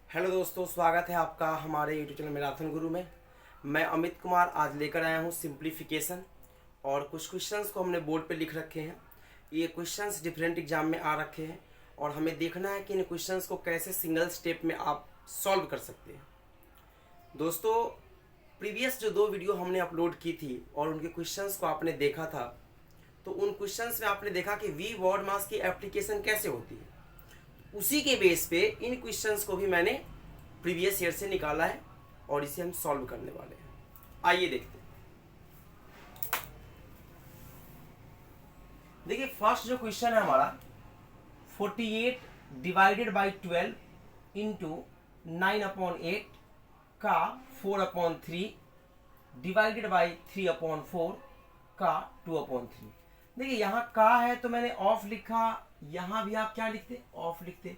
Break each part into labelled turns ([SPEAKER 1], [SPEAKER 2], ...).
[SPEAKER 1] Hello दोस्तों, स्वागत है आपका हमारे यूट्यूब चैनल मैराथन गुरु में। मैं अमित कुमार आज लेकर आया हूँ सिंप्लीफिकेशन। और कुछ क्वेश्चंस को हमने बोर्ड पे लिख रखे हैं। ये क्वेश्चंस डिफरेंट एग्जाम में आ रखे हैं और हमें देखना है कि इन क्वेश्चंस को कैसे सिंगल स्टेप में आप सॉल्व कर सकते हैं। दोस्तों, प्रीवियस जो 2 वीडियो हमने अपलोड की थी और उनके क्वेश्चंस को आपने देखा था, तो उन क्वेश्चंस में आपने देखा कि वी बॉड मास की एप्लीकेशन कैसे होती है। उसी के बेस पे इन क्वेश्चंस को भी मैंने प्रीवियस ईयर से निकाला है और इसे हम सॉल्व करने वाले हैं। आइए देखते हैं। देखिए, फर्स्ट जो क्वेश्चन है हमारा 48 डिवाइडेड बाई 12 इंटू 9/8 का 4/3 डिवाइडेड बाई 3/4 का 2/3। देखिए, यहाँ का है तो मैंने ऑफ लिखा, यहाँ भी आप क्या लिखते, ऑफ लिखते।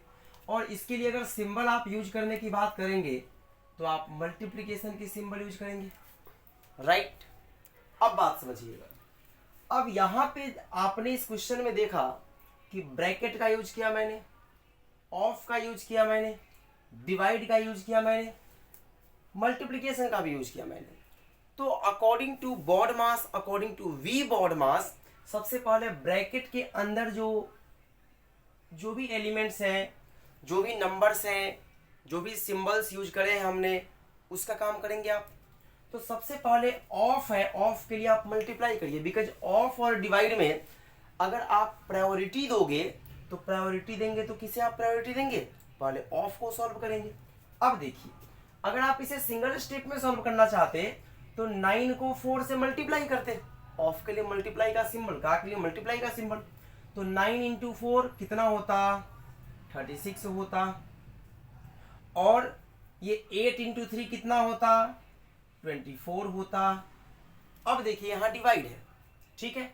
[SPEAKER 1] और इसके लिए अगर सिंबल आप यूज करने की बात करेंगे तो आप मल्टीप्लिकेशन की सिंबल यूज करेंगे, राइट। अब बात समझिएगा। अब यहाँ पे आपने इस क्वेश्चन में देखा कि ब्रैकेट का यूज किया मैंने, ऑफ का यूज किया मैंने, डिवाइड का यूज किया मैंने, मल्टीप्लिकेशन का भी यूज किया मैंने। तो according to BODMAS, according to we BODMAS, सबसे पहले ब्रैकेट के अंदर जो भी एलिमेंट्स हैं, जो भी नंबर्स हैं, जो भी सिंबल्स यूज करे हैं हमने, उसका काम करेंगे आप। तो सबसे पहले ऑफ है, ऑफ के लिए आप मल्टीप्लाई करिए, बिकॉज ऑफ और डिवाइड में अगर आप प्रायोरिटी दोगे तो प्रायोरिटी देंगे तो किसे आप प्रायोरिटी देंगे, पहले ऑफ को सॉल्व करेंगे। अब देखिए, अगर आप इसे सिंगल स्टेप में सॉल्व करना चाहते तो 9 को 4 से मल्टीप्लाई करते। ऑफ के लिए मल्टीप्लाई का सिंबल, का के लिए मल्टीप्लाई का सिंबल। तो 9 इंटू 4 कितना होता, 36 होता। और ये 8 इंटू 3 कितना होता, 24 होता। अब देखिए, यहाँ डिवाइड है, ठीक है।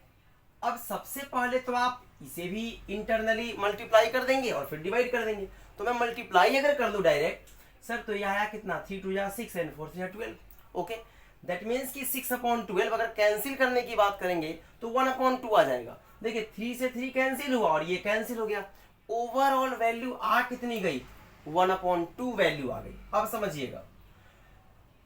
[SPEAKER 1] अब सबसे पहले तो आप इसे भी इंटरनली मल्टीप्लाई कर देंगे और फिर डिवाइड कर देंगे। तो मैं मल्टीप्लाई अगर कर दूं डायरेक्ट, सर तो यह आया कितना, 3 2 जा 6 एंड 4 3 12। ओके, दैट मीन्स कि 6/12 अगर कैंसिल करने की बात करेंगे तो 1/2 आ जाएगा। देखिए, 3 से 3 कैंसिल हुआ और ये कैंसिल हो गया। ओवरऑल वैल्यू आ कितनी गई, 1/2 वैल्यू आ गई। अब समझिएगा,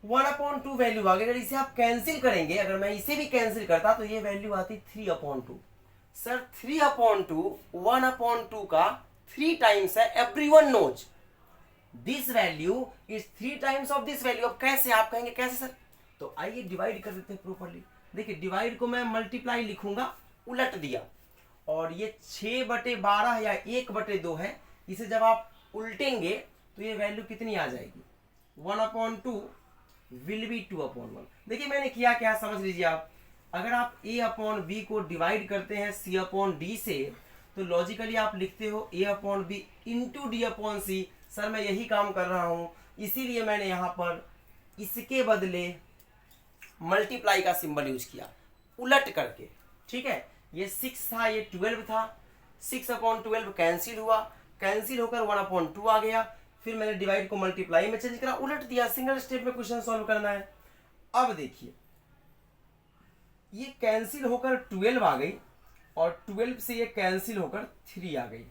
[SPEAKER 1] 1/2 वैल्यू आ गई। अगर इसे आप कैंसिल करेंगे, अगर मैं इसे भी कैंसिल करता तो ये वैल्यू आती 3/2। सर 3/2 1/2 का 3 टाइम्स है। Everyone knows this value is 3 times of this value. अब कैसे, आप कहेंगे कैसे सर, तो आइए डिवाइड कर देते हैं प्रॉपर्ली। देखिए, डिवाइड को मैं मल्टीप्लाई लिखूंगा, उलट दिया, और ये 6/12 या 1/2 है। इसे जब आप उल्टेंगे तो ये वैल्यू कितनी आ जाएगी, 1/2 विल बी 2/1। देखिए, मैंने किया क्या, समझ लीजिए आप। अगर आप a/b को डिवाइड करते हैं c/d से, तो लॉजिकली आप लिखते हो a/b इंटू d/c। सर मैं यही काम कर रहा हूं, इसीलिए मैंने यहां पर इसके बदले मल्टीप्लाई का सिंबल यूज किया, उलट करके, ठीक है। ये 6 था, ये 12 था। 6/12 कैंसिल हुआ, कैंसिल होकर 1/2 आ गया। फिर मैंने डिवाइड को मल्टीप्लाई में चेंज करा, उलट दिया। सिंगल स्टेप में क्वेश्चन सॉल्व करना है। अब देखिए, ये कैंसिल होकर 12 आ गई और 12 से ये कैंसिल होकर 3 आ गई।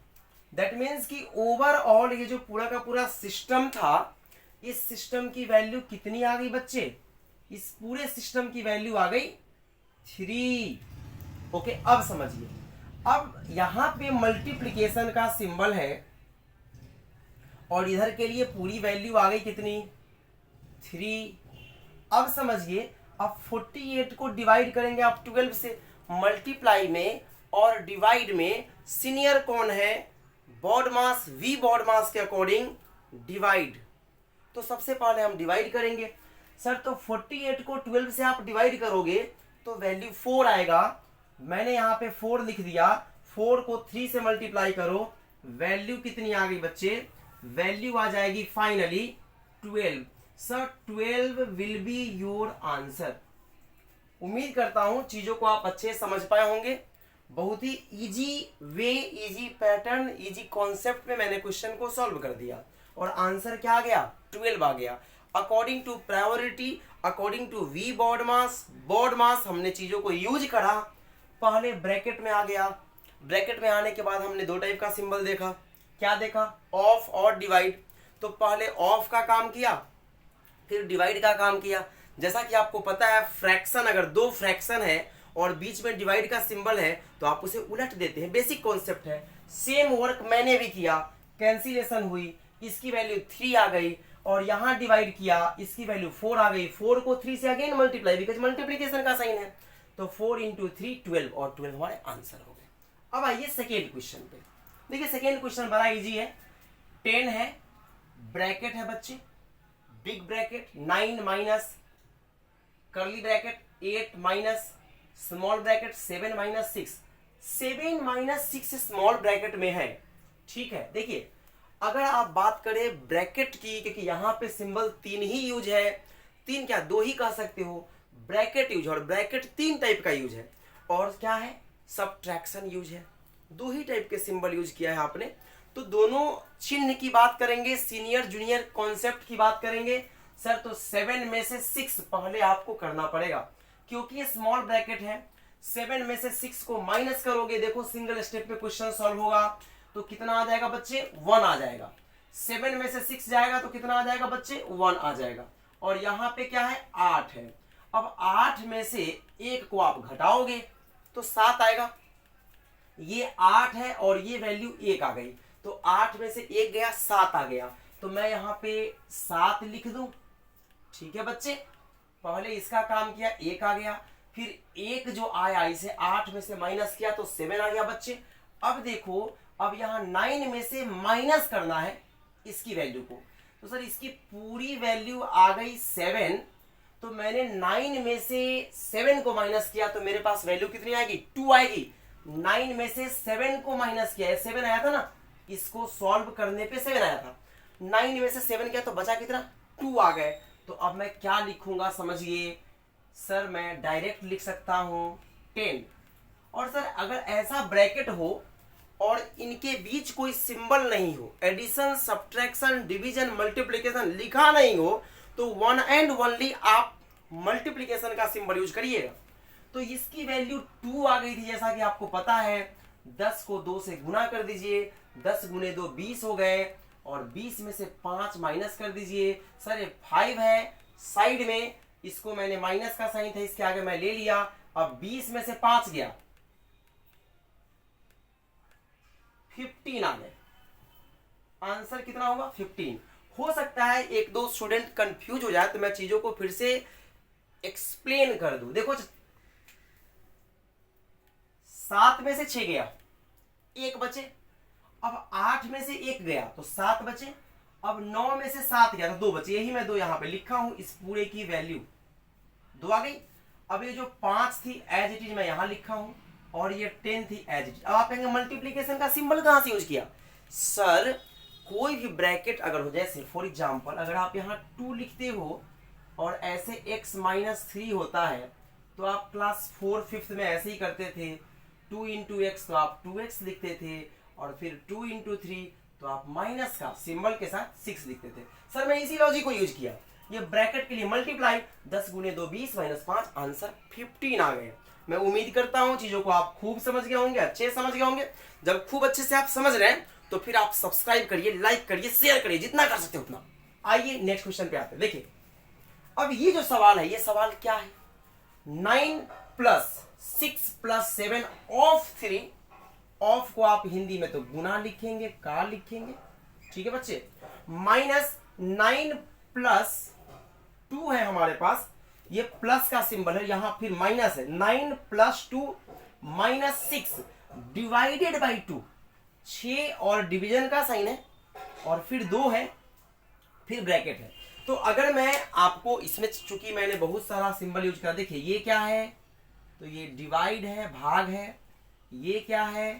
[SPEAKER 1] दैट मीन्स कि ओवरऑल ये जो पूरा का पूरा सिस्टम था, इस सिस्टम की वैल्यू कितनी आ गई बच्चे, इस पूरे सिस्टम की वैल्यू आ गई 3। ओके, अब समझिए। अब यहां पे मल्टीप्लिकेशन का सिंबल है और इधर के लिए पूरी वैल्यू आ गई कितनी, 3। अब समझिए, अब 48 को डिवाइड करेंगे आप 12 से। मल्टीप्लाई में और डिवाइड में सीनियर कौन है, बॉड मास, वी बॉड मास के अकॉर्डिंग डिवाइड। तो सबसे पहले हम डिवाइड करेंगे। सर तो 48 को 12 से आप डिवाइड करोगे तो वैल्यू 4 आएगा। मैंने यहाँ पे 4 लिख दिया। 4 को 3 से मल्टीप्लाई करो, वैल्यू कितनी आ गई बच्चे, वैल्यू आ जाएगी finally 12। Sir 12 will be your answer. उम्मीद करता हूं चीजों को आप अच्छे समझ पाए होंगे। बहुत ही easy way, easy pattern, easy concept में मैंने क्वेश्चन को सॉल्व कर दिया और आंसर क्या आ गया, 12 आ गया। According to priority, according to we BODMAS हमने चीजों को यूज करा। पहले ब्रैकेट में आ गया, ब्रैकेट में आने के बाद हमने 2 टाइप का सिंबल देखा। क्या देखा, ऑफ और डिवाइड। तो पहले ऑफ का काम किया, फिर डिवाइड का काम किया। जैसा कि आपको पता है फ्रैक्शन, अगर दो फ्रैक्शन है और बीच में डिवाइड का सिंबल है तो आप उसे उलट देते हैं, बेसिक कॉन्सेप्ट है। सेम वर्क मैंने भी किया, कैंसिलेशन हुई, इसकी वैल्यू 3 आ गई, और यहां डिवाइड किया, इसकी वैल्यू 4 आ गई। 4 को 3 से अगेन मल्टीप्लाई, बिकॉज मल्टीप्लीकेशन का साइन है, तो 4 इंटू 3 12, और 12 हमारे आंसर हो गए। अब आइए सेकेंड क्वेश्चन पे। देखिए सेकेंड क्वेश्चन बड़ा इजी है। 10 है, ब्रैकेट है बच्चे, big bracket, 9 minus curly bracket 8 minus small bracket 7 minus 6, 7 minus 6 small bracket में है। ठीक है, देखिए अगर आप बात करें ब्रैकेट की, क्योंकि यहां पे सिंबल 3 ही यूज है, 3 क्या 2 ही कह सकते हो, ब्रैकेट यूज, और ब्रैकेट 3 टाइप का यूज है, और क्या है सब्ट्रैक्शन यूज है, 2 ही टाइप के सिंबल यूज किया है आपने। तो दोनों चिन्ह की बात करेंगे, सीनियर जूनियर कॉन्सेप्ट की बात करेंगे सर, तो 7 में से 6 पहले आपको करना पड़ेगा, क्योंकि ये स्मॉल ब्रैकेट है। 7 में से 6 को माइनस करोगे, देखो सिंगल स्टेप में क्वेश्चन सॉल्व होगा, तो कितना आ जाएगा बच्चे 1 आ जाएगा। 7 में से 6 जाएगा तो कितना आ जाएगा बच्चे 1 आ जाएगा, और यहाँ पे क्या है 8 है। अब 8 में से 1 को आप घटाओगे तो 7 आएगा, ये 8 है और ये वैल्यू 1 आ गई, तो 8 में से 1 गया 7 आ गया, तो मैं यहाँ पे 7 लिख दूं। ठीक है बच्चे, पहले इसका काम किया 1 आ गया, फिर 1 जो आया इसे 8 में से माइनस किया तो 7 आ गया बच्चे। अब देखो, अब यहाँ 9 में से माइनस करना है इसकी वैल्यू को, तो सर इसकी पूरी वैल्यू आ गई 7, तो मैंने 9 में से 7 को माइनस किया तो मेरे पास वैल्यू कितनी आएगी 2 आएगी। 9 में से 7 को माइनस किया है, 7 आया था ना, इसको सॉल्व करने पे 7 आया था, 9 में से 7 किया तो बचा कितना 2 आ गए। तो अब मैं क्या लिखूंगा समझिए सर, मैं डायरेक्ट लिख सकता हूं 10। और सर अगर ऐसा ब्रैकेट हो और इनके बीच कोई सिंबल नहीं हो, एडिशन सब्ट्रैक्शन डिवीजन मल्टीप्लिकेशन लिखा नहीं हो, तो वन एंड ओनली आप मल्टीप्लिकेशन का सिंबल यूज करिएगा। तो इसकी वैल्यू 2 आ गई थी, जैसा कि आपको पता है। 10 को 2 से गुना कर दीजिए, 10 गुने 2 20 हो गए, और 20 में से 5 माइनस कर दीजिए। सर ये 5 है साइड में, इसको मैंने माइनस का साइन था इसके आगे मैं ले लिया। अब 20 में से 5 गया 15 आ गए, आंसर कितना होगा 15। हो सकता है एक दो स्टूडेंट कंफ्यूज हो जाए, तो मैं चीजों को फिर से एक्सप्लेन कर दूं। देखो 7 में से 6 गया, 1 बचे। अब 8 में से 1 गया तो 7 बचे। अब 9 में से 7 गया तो 2 बचे, यही मैं 2 यहां पे लिखा हूं, इस पूरे की वैल्यू 2 आ गई। अब ये जो 5 थी एज इट इज मैं यहां लिखा हूं, और ये 10 थी एज इट इज। अब आप कहेंगे मल्टीप्लीकेशन का सिंबल कहां से यूज किया सर? कोई भी ब्रैकेट अगर हो, जैसे फॉर एग्जांपल अगर आप यहाँ 2 लिखते हो और ऐसे x माइनस 3 होता है, तो आप क्लास 4 5th में ऐसे ही करते थे। 2 इंटू एक्स तो आप 2x लिखते थे, और फिर 2 इंटू 3 तो आप माइनस का सिंबल के साथ 6 लिखते थे। सर मैं इसी लॉजिक को यूज किया, ये ब्रैकेट के लिए मल्टीप्लाई, 10 गुने 2 20 माइनस 5, आंसर 15 आ गए। मैं उम्मीद करता हूं चीजों को आप खूब समझ गए होंगे, अच्छे समझ गए होंगे। जब खूब अच्छे से आप समझ रहे हैं तो फिर आप सब्सक्राइब करिए, लाइक करिए, शेयर करिए, जितना कर सकते हो उतना। आइए नेक्स्ट क्वेश्चन पे आते हैं। देखिए अब ये जो सवाल है, ये सवाल क्या है, 9 प्लस 6 प्लस 7 ऑफ 3, ऑफ को आप हिंदी में तो गुना लिखेंगे, का लिखेंगे, ठीक है बच्चे, माइनस 9 प्लस 2 है हमारे पास, ये प्लस का सिंबल है, यहां फिर माइनस है, 9 प्लस 2 माइनस 6 डिवाइडेड बाई 2, 6 और डिवीजन का साइन है, और फिर 2 है, फिर ब्रैकेट है। तो अगर मैं आपको इसमें, चूंकि मैंने बहुत सारा सिंबल यूज करा, देखिए ये क्या है, तो ये डिवाइड है, भाग है, ये क्या है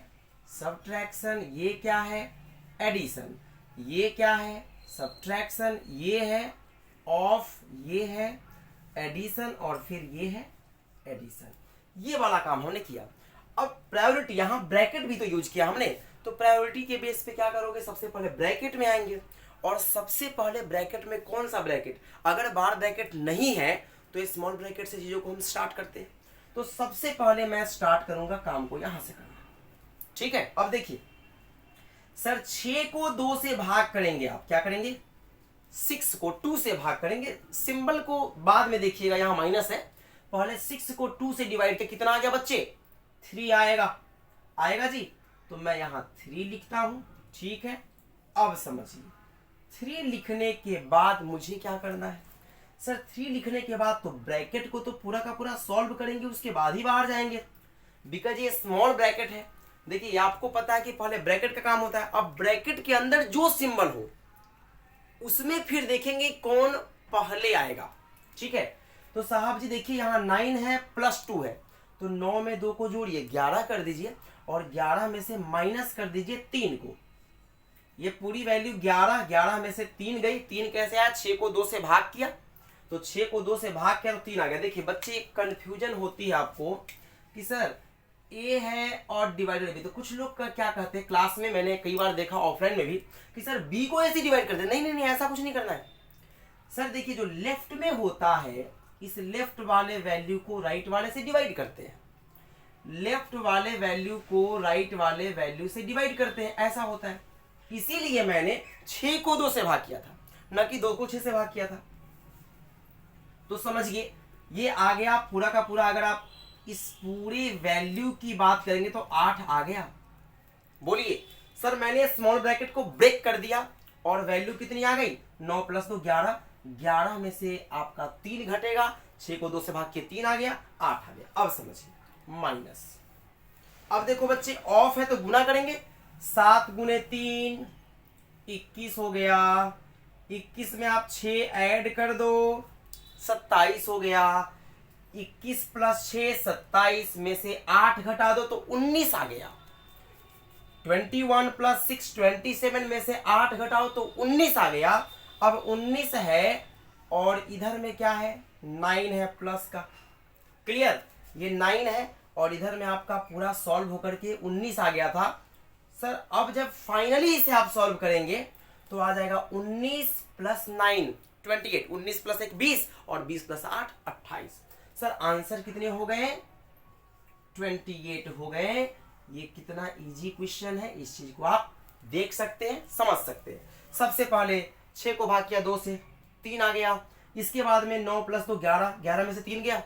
[SPEAKER 1] सब्ट्रैक्शन, ये क्या है एडिशन, ये क्या है सब्ट्रैक्शन, ये है ऑफ, ये है एडिशन, और फिर ये है एडिशन। ये वाला काम हमने किया। अब प्रायोरिटी, यहां ब्रैकेट भी तो यूज किया हमने, तो प्रायोरिटी के बेस पे क्या करोगे, सबसे पहले ब्रैकेट में आएंगे, और सबसे पहले ब्रैकेट में कौन सा ब्रैकेट, अगर बार ब्रैकेट नहीं है तो इस स्मॉल ब्रैकेट से चीजों को हम स्टार्ट करते हैं। तो सबसे पहले मैं स्टार्ट करूंगा काम को यहां से करना, ठीक है। अब देखिए सर 6 को 2 से भाग करेंगे, आप क्या करेंगे 6 को 2 से भाग करेंगे, सिंबल को बाद में देखिएगा, यहां माइनस है, पहले 6 को 2 से डिवाइड किया, कितना आ गया बच्चे 3 आएगा जी। तो मैं यहां 3 लिखता हूं, ठीक है। अब समझिए 3 लिखने के बाद मुझे क्या करना है सर, 3 लिखने के बाद तो ब्रैकेट को तो पूरा का पूरा सॉल्व करेंगे, उसके बाद ही बाहर जाएंगे, बिकॉज ये स्मॉल ब्रैकेट है। देखिए आपको पता है कि पहले ब्रैकेट का काम होता है, अब ब्रैकेट के अंदर जो सिंबल हो उसमें फिर देखेंगे कौन पहले आएगा, ठीक है। तो साहब जी देखिए यहाँ 9 है प्लस 2 है, तो 9 में 2 को जोड़िए 11 कर दीजिए, और 11 में से माइनस कर दीजिए 3 को। ये पूरी वैल्यू 11 में से 3 गई, 3 कैसे आया, 6 को 2 से भाग किया, तो 6 को 2 से भाग किया तो 3 आ गया। देखिए बच्चे एक कंफ्यूजन होती है आपको कि सर ए है और डिवाइडेड बी, तो कुछ लोग का क्या कहते हैं क्लास में, मैंने कई बार देखा ऑफलाइन में भी, कि सर बी को ऐसे डिवाइड कर दे। नहीं, ऐसा कुछ नहीं करना है सर। देखिए जो लेफ्ट में होता है, इस लेफ्ट वाले वैल्यू को राइट वाले से डिवाइड करते हैं, लेफ्ट वाले वैल्यू को राइट वाले वैल्यू से डिवाइड करते हैं, ऐसा होता है। इसीलिए मैंने 6 को 2 से भाग किया था, न कि 2 को 6 से भाग किया था। तो समझिए ये आ गया पूरा का पूरा। अगर आप इस पूरे वैल्यू की बात करेंगे तो 8 आ गया। बोलिए सर मैंने स्मॉल ब्रैकेट को ब्रेक कर दिया और वैल्यू कितनी आ गई, 9 प्लस 2 11, 11 में से आपका 3 घटेगा, 6 को 2 से भाग के 3 आ गया, 8 आ गया। अब समझिए माइनस, अब देखो बच्चे ऑफ है तो गुना करेंगे, 7 गुने 3 21 हो गया, 21 में आप 6 ऐड कर दो 27 हो गया, 21 प्लस 6 27 में से 8 घटा दो तो 19 आ गया, 21 प्लस 6 27 में से 8 घटाओ तो 19 आ गया। अब 19 है और इधर में क्या है 9 है प्लस का, क्लियर, ये 9 है और इधर में आपका पूरा सॉल्व होकर के 19 आ गया था सर। अब जब फाइनली इसे आप सॉल्व करेंगे तो आ जाएगा 19 प्लस 9 28, 19 प्लस 1 20 और 20 प्लस 8 28। सर आंसर कितने हो गए 28 हो गए। ये कितना इजी क्वेश्चन है, इस चीज को आप देख सकते हैं, समझ सकते हैं। सबसे पहले 6 को भाग किया 2 से 3 आ गया, इसके बाद में 9 प्लस 2 11, 11 में से 3 गया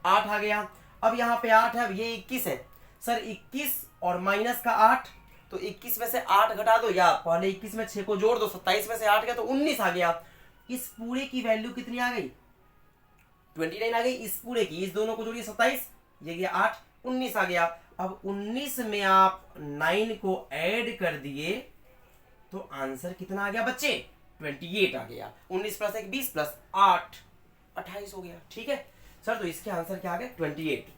[SPEAKER 1] 8 आ गया। अब यहाँ पे 8 है, अब ये 21 है सर, 21 और माइनस का 8, तो 21 में से 8 घटा दो, या पहले 21 में 6 को जोड़ दो, 27 में से 8 गया तो 19 आ गया। इस पूरे की वैल्यू कितनी आ गई 29 आ गई, इस पूरे की, इस दोनों को जोड़िए 27, ये गया 8, 19 आ गया। अब 19 में आप 9 को ऐड कर दिए तो आंसर कितना आ गया बच्चे 28 आ गया। 19 प्लस 1 20 प्लस 8 28 हो गया, ठीक है सर। तो इसके आंसर क्या आ गया 28।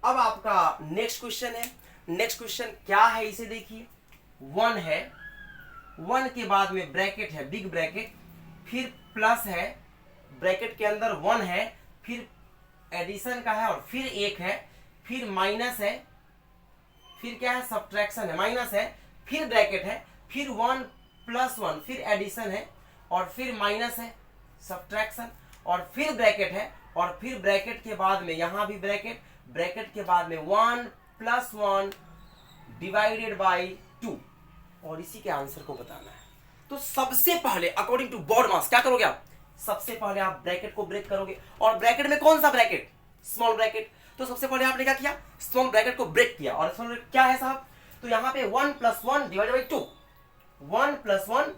[SPEAKER 1] अब आपका नेक्स्ट क्वेश्चन है, नेक्स्ट क्वेश्चन क्या है इसे देखिए, 1 है, 1 के बाद में ब्रैकेट है बिग ब्रैकेट, फिर प्लस है, ब्रैकेट के अंदर 1 है, फिर एडिशन का है और फिर 1 है, फिर माइनस है, फिर क्या है सब्ट्रैक्शन है, माइनस है, फिर ब्रैकेट है, फिर 1 प्लस 1, फिर एडिशन है और फिर माइनस है सब्ट्रैक्शन और फिर ब्रैकेट है, और फिर ब्रैकेट के बाद में यहां भी ब्रैकेट, ब्रैकेट के बाद में 1 प्लस 1 डिवाइडेड बाई 2, और इसी के आंसर को बताना है। तो सबसे पहले अकॉर्डिंग टू बोर्ड मास क्या करोगे आप, सबसे पहले आप ब्रैकेट को ब्रेक करोगे, और ब्रैकेट में कौन सा ब्रैकेट स्मॉल ब्रैकेट। तो सबसे पहले आपने क्या किया स्मॉल ब्रैकेट को ब्रेक किया, और स्मॉल ब्रैकेट क्या है साहब, तो यहाँ पे 1 plus 1 divided by 2, 1 plus 1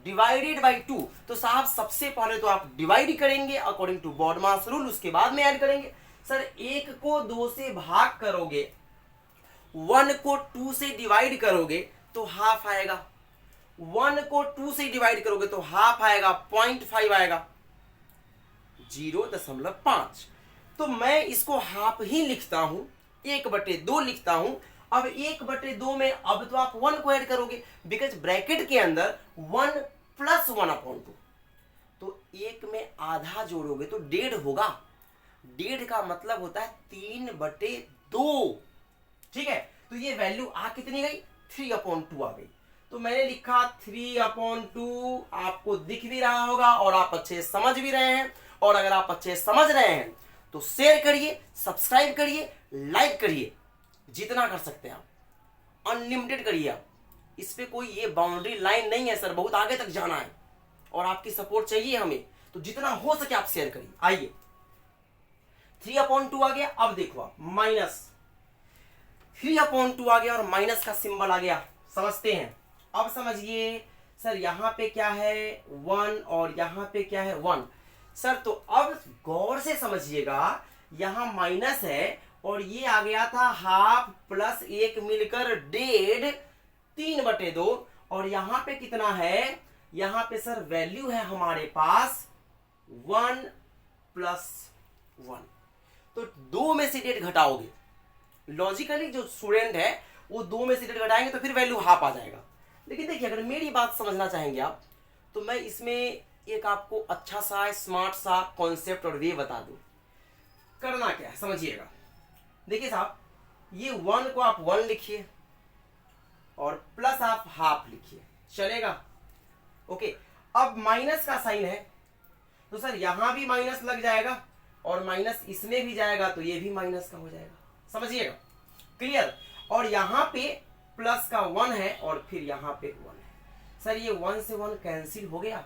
[SPEAKER 1] divided by 2। तो साहब सबसे पहले तो आप डिवाइड करेंगे according to BODMAS rule, उसके बाद में ऐड करेंगे। सर 1 को 2 से भाग करोगे, 1 को 2 से डिवाइड करोगे तो हाफ आएगा, 1 को 2 से डिवाइड करोगे तो हाफ आएगा, 0.5 आएगा, 0.5। तो मैं इसको हाफ ही लिखता हूं, 1/2 लिखता हूं। अब 1/2 में अब तो आप 1 को ऐड करोगे, बिकॉज ब्रैकेट के अंदर 1 प्लस 1/2, तो 1 में आधा जोड़ोगे तो 1.5 होगा, 1.5 का मतलब होता है 3/2, ठीक है। तो ये वैल्यू आ कितनी गई 3/2 आ गई। तो मैंने लिखा 3/2, आपको दिख भी रहा होगा और आप अच्छे समझ भी रहे हैं। और अगर आप अच्छे समझ रहे हैं तो शेयर करिए, सब्सक्राइब करिए, लाइक करिए, जितना कर सकते हैं आप, अनलिमिटेड करिए आप, इस पे कोई ये बाउंड्री लाइन नहीं है सर, बहुत आगे तक जाना है और आपकी सपोर्ट चाहिए हमें, तो जितना हो सके आप शेयर करिए। आइए 3/2 आ गया। अब देखो आप माइनस 3/2 आ गया और माइनस का सिंबल आ गया, समझते हैं। अब समझिए सर यहाँ पे क्या है 1 और यहाँ पे क्या है 1 सर, तो अब गौर से समझिएगा, यहाँ माइनस है और ये आ गया था हाफ प्लस 1 मिलकर 1.5 3/2 और यहाँ पे कितना है, यहाँ पे सर वैल्यू है हमारे पास 1 + 1, तो 2 में से 1.5 घटाओगे, लॉजिकली जो स्टूडेंट है वो 2 में से 1.5 घटाएंगे तो फिर वैल्यू हाफ आ जाएगा। लेकिन देखिए अगर मेरी बात समझना चाहेंगे आप, तो मैं इसमें एक आपको अच्छा सा स्मार्ट सा कॉन्सेप्ट और वे बता दूं। करना क्या है समझिएगा, देखिए साहब, ये 1 को आप 1 लिखिए और प्लस आप हाफ लिखिए, चलेगा? ओके, अब माइनस का साइन है तो सर यहां भी माइनस लग जाएगा और माइनस इसमें भी जाएगा तो ये भी माइनस का हो जाएगा, समझिएगा? क्लियर? और यहां पे प्लस का 1 है और फिर यहां पे 1 है। सर ये 1 से 1 कैंसिल हो गया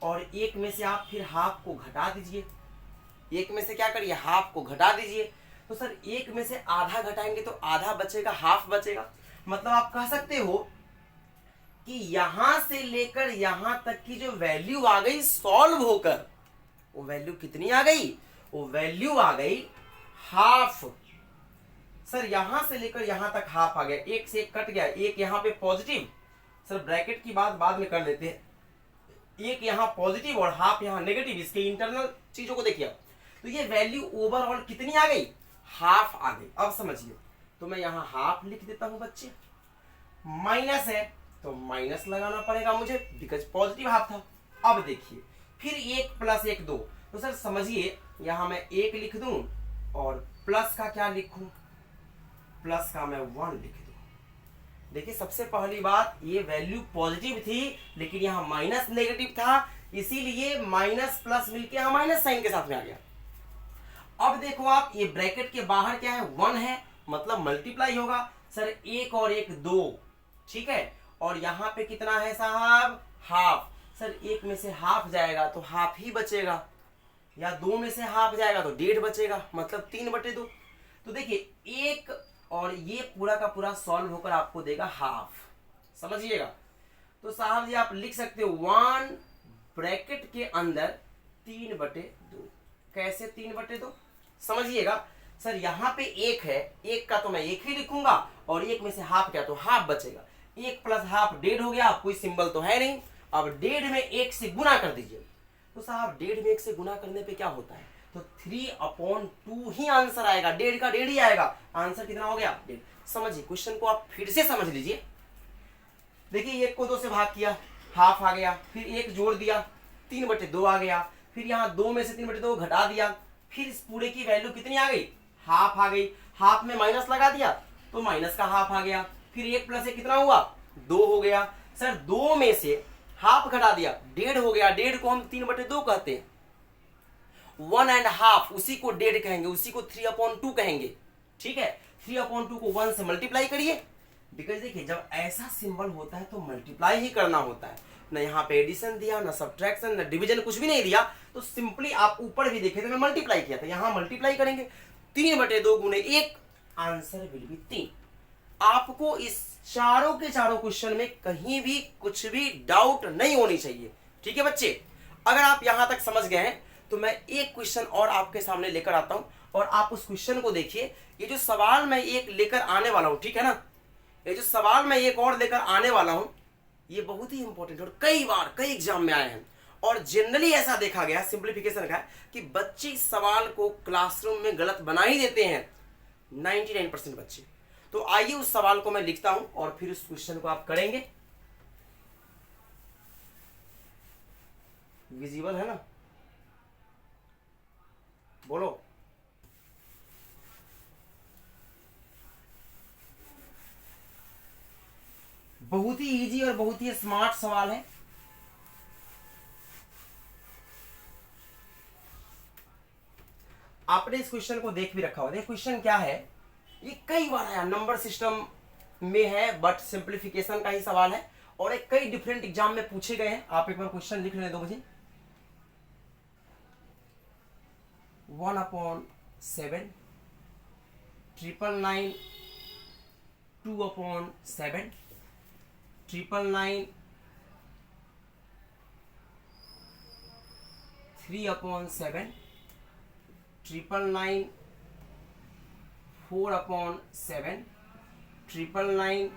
[SPEAKER 1] और एक में से आप फिर हाफ को घटा दीजिए, एक में से क्या करिए हाफ को घटा दीजिए, तो सर एक में से आधा घटाएंगे तो आधा बचेगा, हाफ बचेगा। मतलब आप कह सकते हो कि यहां से लेकर यहां तक की जो वैल्यू आ गई सॉल्व होकर, वो वैल्यू कितनी आ गई, वो वैल्यू आ गई हाफ। सर यहां से लेकर यहां तक हाफ आ गया, एक से एक कट गया, एक यहां पे पॉजिटिव, सर ब्रैकेट की बात बाद में कर लेते हैं, एक यहां पॉजिटिव और हाफ यहां नेगेटिव, इसके इंटरनल चीजों को देखिए। तो ये वैल्यू ओवरऑल कितनी आ गई, हाफ आ गई। अब समझिए, तो मैं यहां हाफ लिख देता हूं बच्चे, माइनस है तो माइनस लगाना पड़ेगा मुझे बिकॉज पॉजिटिव हाफ था। अब देखिए फिर 1 + 1 2, तो सर समझिए यहां मैं 1 लिख दूं और प्लस का क्या लिखूं, प्लस का मैं 1 लिख दूं। देखिए सबसे पहली बात, ये वैल्यू पॉजिटिव थी लेकिन यहां माइनस नेगेटिव था, इसीलिए माइनस प्लस मिलके यहां माइनस साइन के साथ में आ गया। अब देखो आप, ये ब्रैकेट के बाहर क्या है 1 है, मतलब मल्टीप्लाई होगा। सर 1 और 1 2, ठीक है, और यहां पे कितना है साहब हाफ। सर 1 में से हाफ जाएगा तो हाफ ही बचेगा, या 2 में से हाफ जाएगा तो 1.5 बचेगा, मतलब 3/2। तो देखिए 1 और ये पूरा का पूरा सॉल्व होकर आपको देगा हाफ, समझिएगा? तो साहब जी आप लिख सकते हो 1 ब्रैकेट के अंदर 3/2। कैसे 3/2 समझिएगा? सर यहाँ पे 1 है, 1 का तो मैं 1 ही लिखूंगा और 1 में से हाफ क्या, तो हाफ बचेगा। 1 + हाफ 1.5 हो गया, कोई सिंबल तो है नहीं। अब 1.5 में 1 से गुना कर दीजिए, तो साहब 1.5 में 1 से गुना करने पे क्या होता है, तो 3/2 ही आंसर आएगा, 1.5 का 1.5 ही आएगा। आंसर कितना हो गया 1.5। समझिए क्वेश्चन को आप फिर से समझ लीजिए। देखिए 1 को 2 से भाग किया, हाफ आ गया, फिर 1 जोड़ दिया 3/2 आ गया, फिर यहाँ 2 में से 3/2 घटा दिया, फिर इस पूरे की वैल्यू कितनी आ गई, हाफ आ गई। हाफ में माइनस लगा दिया तो माइनस का हाफ आ गया, फिर 1 + 1 कितना हुआ 2 हो गया। सर 2 में से हाफ घटा दिया 1.5 हो गया, 1.5 को हम 3/2 कहते हैं, 1.5 उसी को 1.5 कहेंगे, उसी को 3/2 कहेंगे, ठीक है? 3/2 को 1 से मल्टीप्लाई करिए, बिकॉज देखिए जब ऐसा सिंबल होता है तो मल्टीप्लाई ही करना होता है, ना यहाँ पे एडिशन दिया, ना सब्ट्रैक्शन, ना डिवीजन, कुछ भी नहीं दिया। तो सिंपली आप ऊपर भी देखे तो मैं मल्टीप्लाई किया था, यहाँ मल्टीप्लाई करेंगे 3/2 × 1, आंसर विल बी 3। आपको इस चारों के चारों क्वेश्चन में कहीं भी कुछ भी डाउट नहीं होनी चाहिए, ठीक है बच्चे? अगर आप यहां तक समझ गए हैं तो मैं एक क्वेश्चन और आपके सामने लेकर आता हूं और आप उस क्वेश्चन को देखिए। ये जो सवाल मैं एक लेकर आने वाला हूं, ठीक है ना, ये जो सवाल मैं एक और लेकर आने वाला हूं, ये बहुत ही इंपॉर्टेंट और कई बार कई एग्जाम में आए हैं और जनरली ऐसा देखा गया, सिंप्लीफिकेशन का, कि बच्चे इस सवाल को क्लासरूम में गलत बना ही देते हैं 99% बच्चे। तो आइए उस सवाल को मैं लिखता हूं और फिर उस क्वेश्चन को आप करेंगे। विजिबल है ना, बोलो। बहुत ही इजी और बहुत ही स्मार्ट सवाल है। आपने इस क्वेश्चन को देख भी रखा होगा। क्वेश्चन क्या है, ये कई बार आया, नंबर सिस्टम में है बट सिंप्लीफिकेशन का ही सवाल है और एक कई डिफरेंट एग्जाम में पूछे गए हैं। आप एक बार क्वेश्चन लिख लेने दो मुझे। 1/7, 999, 2/7, 999, 3/7, 999, 4/7, 999,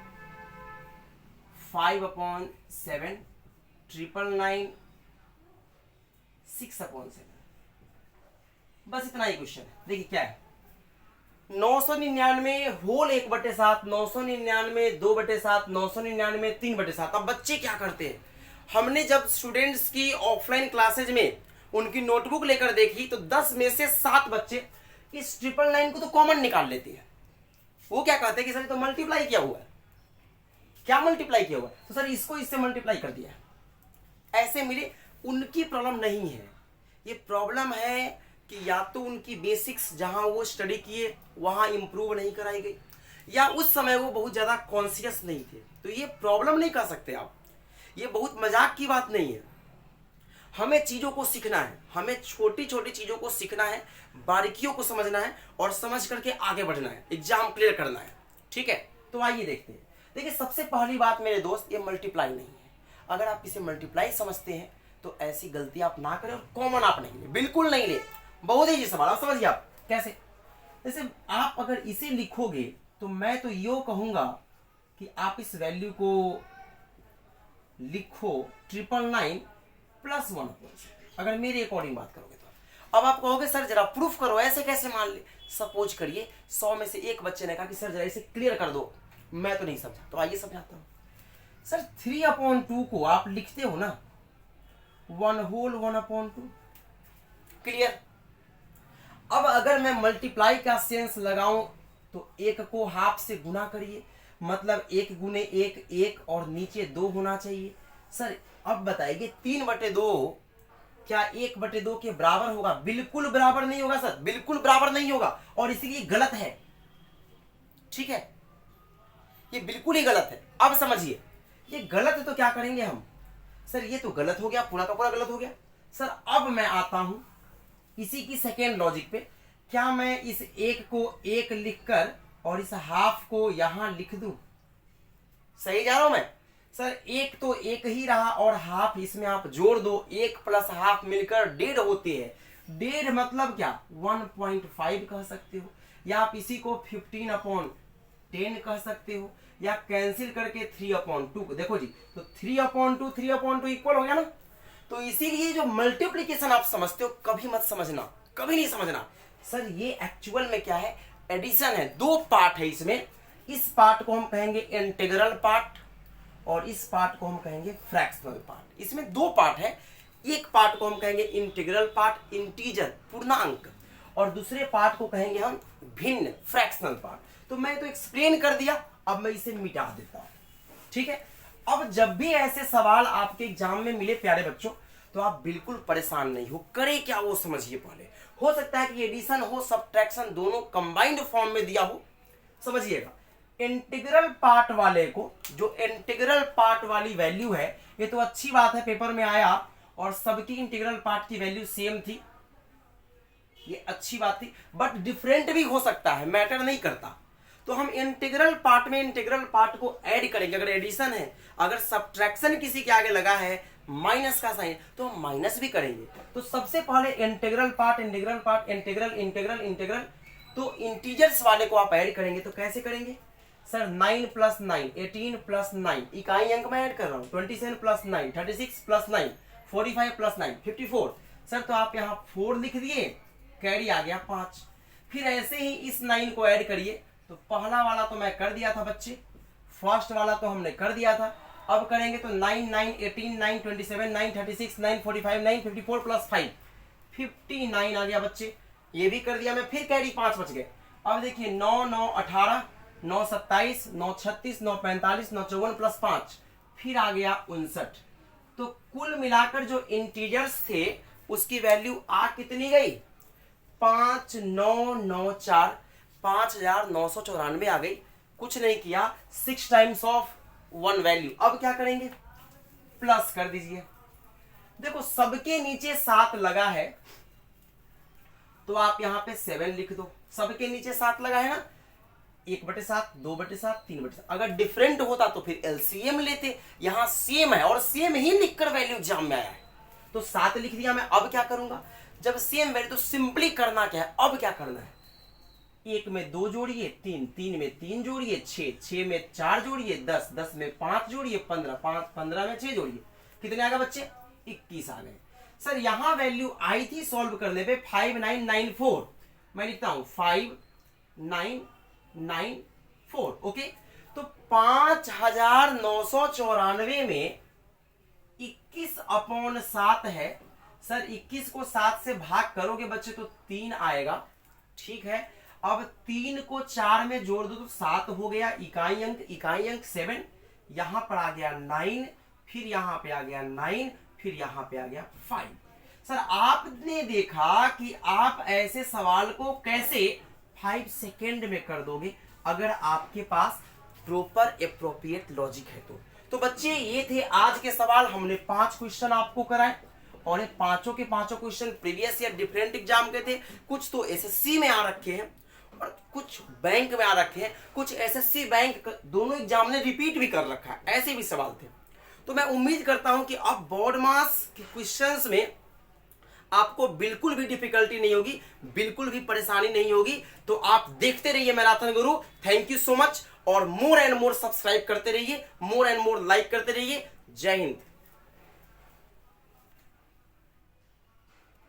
[SPEAKER 1] 5/7, 999, 6/7। बस इतना ही क्वेश्चन है। देखिए क्या है, 999 होल 1/7, 999 2/7, 999 3/7। अब बच्चे क्या करते हैं, हमने जब स्टूडेंट्स की ऑफलाइन क्लासेज में उनकी नोटबुक लेकर देखी तो 10 में से 7 बच्चे इस 999 को तो कॉमन निकाल लेते हैं। वो क्या कहते हैं कि सर तो मल्टीप्लाई किया हुआ है। क्या मल्टीप्लाई किया हुआ है? तो सर इसको इससे मल्टीप्लाई कर दिया, ऐसे मिले। उनकी प्रॉब्लम नहीं है, ये प्रॉब्लम है कि या तो उनकी बेसिक्स जहां वो स्टडी किए वहां इंप्रूव नहीं कराई गई, या उस समय वो बहुत ज्यादा कॉन्शियस नहीं थे। तो ये प्रॉब्लम नहीं कह सकते आप, ये बहुत मजाक की बात नहीं है। हमें चीजों को सीखना है, हमें छोटी छोटी चीजों को सीखना है, बारीकियों को समझना है और समझ करके आगे बढ़ना है, एग्जाम क्लियर करना है। ठीक है, तो आइए देखते हैं। देखिए सबसे पहली बात मेरे दोस्त, ये मल्टीप्लाई नहीं है। अगर आप इसे मल्टीप्लाई समझते हैं तो ऐसी गलती आप ना करें और कॉमन आप नहीं ले, बिल्कुल नहीं ले। बहुत ही सवाल, आप समझिए। आप कैसे, जैसे आप अगर इसे लिखोगे तो मैं तो यो कहूंगा कि आप इस वैल्यू को लिखो 999 + 1/7, अगर मेरे अकॉर्डिंग बात करोगे तो। अब आप कहोगे सर जरा प्रूफ करो, ऐसे कैसे मान ले। सपोज करिए 100 में से एक बच्चे ने कहा कि सर जरा इसे क्लियर कर दो, मैं तो नहीं समझा, तो आइए समझाता हूं। सर 3/2 को आप लिखते हो ना 1/2, क्लियर। अब अगर मैं मल्टीप्लाई का सेंस लगाऊं तो एक को हाफ से गुना करिए, मतलब 1 गुने 1 1 और नीचे 2 होना चाहिए। सर अब बताइए 3/2 क्या 1/2 के बराबर होगा? बिल्कुल बराबर नहीं होगा सर, बिल्कुल बराबर नहीं होगा, और इसलिए गलत है। ठीक है, ये बिल्कुल ही गलत है। अब समझिए, ये गलत है तो क्या करेंगे हम? सर ये तो गलत हो गया, पूरा का पूरा गलत हो गया। सर अब मैं आता हूं इसी की सेकेंड लॉजिक पे। क्या मैं इस 1 को 1 लिखकर और इस हाफ को यहां लिख दूं? सही जा रहा हूं मैं? सर 1 तो 1 ही रहा और हाफ इसमें आप जोड़ दो, 1 + हाफ मिलकर 1.5 होते हैं। 1.5 मतलब क्या? 1.5 कह सकते हो, या आप इसी को 15/10 कह सकते हो, या कैंसिल करके 3/2। देखो जी, तो 3/2 इक्वल हो गया ना। तो इसीलिए जो मल्टीप्लीकेशन आप समझते हो कभी मत समझना, कभी नहीं समझना। सर ये एक्चुअल में क्या है? एडिशन है। 2 पार्ट है इसमें। इस पार्ट को हम कहेंगे इंटीग्रल पार्ट और इस पार्ट को हम कहेंगे फ्रैक्शनल पार्ट। इसमें 2 पार्ट है। एक पार्ट को हम कहेंगे इंटीग्रल पार्ट, इंटीजर पूर्णांक, और दूसरे पार्ट को कहेंगे हम भिन्न, फ्रैक्शनल पार्ट। तो मैं तो एक्सप्लेन कर दिया, अब मैं इसे मिटा देता हूं। ठीक है, अब जब भी ऐसे सवाल आपके एग्जाम में मिले प्यारे बच्चों, तो आप बिल्कुल परेशान नहीं हो, करे क्या वो समझिए पहले। हो सकता है कि एडिशन हो, सब्ट्रैक्शन दोनों कंबाइंड फॉर्म में दिया हो, समझिएगा। इंटीग्रल पार्ट वाले को, जो इंटीग्रल पार्ट वाली वैल्यू है, ये तो अच्छी बात है, पेपर में आया और सबकी इंटीग्रल पार्ट की वैल्यू सेम थी, ये अच्छी बात थी। बट डिफरेंट भी हो सकता है, मैटर नहीं करता। तो हम इंटीग्रल पार्ट में इंटीग्रल पार्ट को ऐड करेंगे। अगर एडिशन है, अगर सब्ट्रैक्शन किसी के आगे लगा है माइनस का साइन, तो हम माइनस भी करेंगे। तो सबसे पहले integral part, integral part, integral integral integral, तो इंटीजर्स वाले को आप ऐड करेंगे। तो कैसे करेंगे? सर 9 + 9 18 + 9, इकाई अंक में ऐड कर रहा हूं। 27 + 9 36 + 9 45 + 9 54। सर तो आप यहाँ 4 लिख दिए, कैरी आ गया 5। फिर ऐसे ही इस 9 को ऐड करिए। तो पहला वाला तो मैं कर दिया था बच्चे, फर्स्ट वाला तो हमने कर दिया था। अब करेंगे तो 9 9 18 9 27 9 36 9 45 9 54 + 5 59 आ गया बच्चे, ये भी कर दिया मैं। फिर कैरी 5 बच गए। अब देखिए 9 9 18 9 27 9 36 9 45 9 54 + 5, फिर आ गया 59। तो कुल मिलाकर जो इंटीजर्स थे उसकी वैल्यू आ कितनी गई? 5994, 5994 आ गई। कुछ नहीं किया, 6 टाइम्स ऑफ 1 वैल्यू। अब क्या करेंगे, प्लस कर दीजिए। देखो सबके नीचे 7 लगा है तो आप यहां पे 7 लिख दो। सबके नीचे 7 लगा है ना, 1/7, 2/7, 3/7। अगर डिफरेंट होता तो फिर एलसीएम लेते, यहां सेम है और सेम ही लिखकर वैल्यू एग्जाम में आया है तो 7 लिख दिया मैं। अब क्या करूंगा, जब सेम वैल्यू तो सिंपली करना क्या है, अब क्या करना है, 1 में 2 जोड़िए, 3, 3 में 3 जोड़िए, 6, 6 में 4 जोड़िए, 10, 10 में 5 जोड़िए, 15, 15 में 6 जोड़िए। कितने आ गए बच्चे, 21 आ गए। सर यहां वैल्यू आई थी सॉल्व करने पे 5994, मैं लिखता हूं 5994। ओके, तो 5994 में 21/7 है। सर 21 को 7 से भाग करोगे बच्चे तो 3 आएगा, ठीक है। अब 3 को 4 में जोड़ दो तो 7 हो गया, इकाई अंक 7, यहां पर आ गया 9, फिर यहां पे आ गया 9, फिर यहां पे आ गया 5। सर आपने देखा कि आप ऐसे सवाल को कैसे 5 सेकेंड में कर दोगे अगर आपके पास प्रॉपर एप्रोप्रिएट लॉजिक है तो बच्चे ये थे आज के सवाल। हमने 5 क्वेश्चन आपको कराए और ये पांचों के पांचों question previous year different exam के थे। कुछ तो एसएससी में आ रखे हैं और कुछ बैंक में आ रखे हैं, कुछ एसएससी बैंक दोनों एग्जाम ने रिपीट भी कर रखा है, ऐसे भी सवाल थे। तो मैं उम्मीद करता हूं कि अब बोर्ड मास के क्वेश्चंस में आपको बिल्कुल भी डिफिकल्टी नहीं होगी, बिल्कुल भी परेशानी नहीं होगी। तो आप देखते रहिए marathon Guru. Thank you so much और मोर एंड मोर सब्सक्राइब करते रहिए, मोर एंड मोर लाइक करते रहिए। जय हिंद।